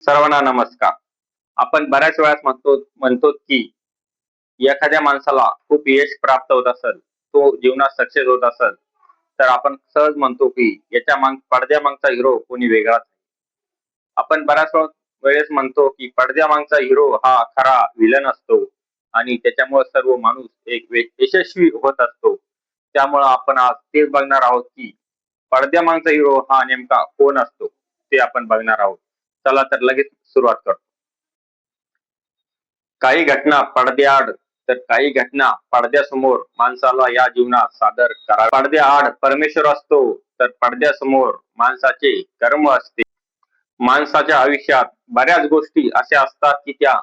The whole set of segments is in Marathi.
सर्वांना नमस्कार. आपण बऱ्याच वेळात म्हणतो की एखाद्या माणसाला खूप यश प्राप्त होत असेल, तो जीवनात सक्सेस होत असेल, तर आपण सहज म्हणतो की याच्या पडद्यामागचा हिरो कोणी वेगळाच. आपण बऱ्याच वेळेस म्हणतो की पडद्यामागचा हिरो हा खरा विलन असतो आणि त्याच्यामुळे सर्व माणूस यशस्वी होत असतो. त्यामुळे आपण आज तेच बघणार आहोत की पडद्यामागचा हिरो हा नेमका कोण असतो, ते आपण बघणार आहोत. चला तर लगेच सुरुवात करतो. काही घटना पडद्याआड तर काही घटना पडद्यासमोर माणसाला या जीवनात सादर करा. पडद्याआड परमेश्वर असतो तर पडद्यासमोर माणसाचे कर्म असते. माणसाच्या आयुष्यात बऱ्याच गोष्टी अशा असतात की त्या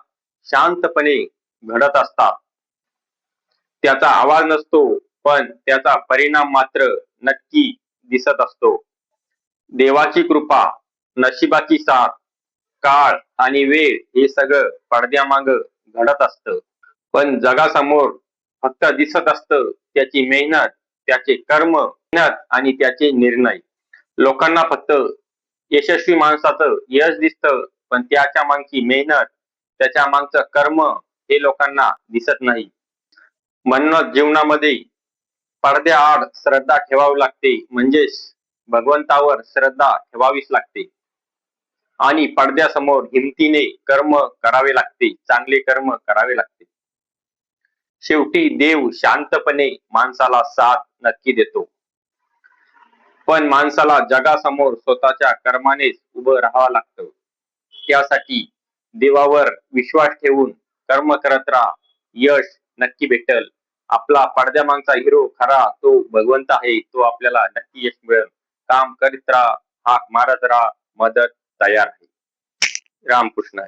शांतपणे घडत असतात. त्याचा आवाज नसतो, पण त्याचा परिणाम मात्र नक्की दिसत असतो. देवाची कृपा, नशिबाची साथ, काळ आणि वेळ हे सगळं पडद्यामाग घडत असतं. पण जगासमोर फक्त दिसत असतं त्याची मेहनत, त्याचे कर्म, मेहनत आणि त्याचे निर्णय. लोकांना फक्त यशस्वी माणसाचं यश दिसतं, पण त्याच्या मागची मेहनत, त्याच्या मागचं कर्म हे लोकांना दिसत नाही. म्हणूनच जीवनामध्ये पडद्याआड श्रद्धा ठेवावी लागते, म्हणजेच भगवंतावर श्रद्धा ठेवावीच लागते. आणि पडद्यासमोर हिमतीने कर्म करावे लागते, चांगले कर्म करावे लागते. शेवटी देव शांतपणे माणसाला साथ नक्की देतो, पण माणसाला जगासमोर स्वतःच्या कर्मानेच उभं राहावं लागतं. त्यासाठी देवावर विश्वास ठेवून कर्म करत राहा, यश नक्की भेटल. आपला पडद्यामागचा हिरो खरा तो भगवंत आहे, तो आपल्याला नक्की यश मिळेल. काम करीत राहा, हाक मारत राहा, मदत तयार आहे. रामकृष्ण.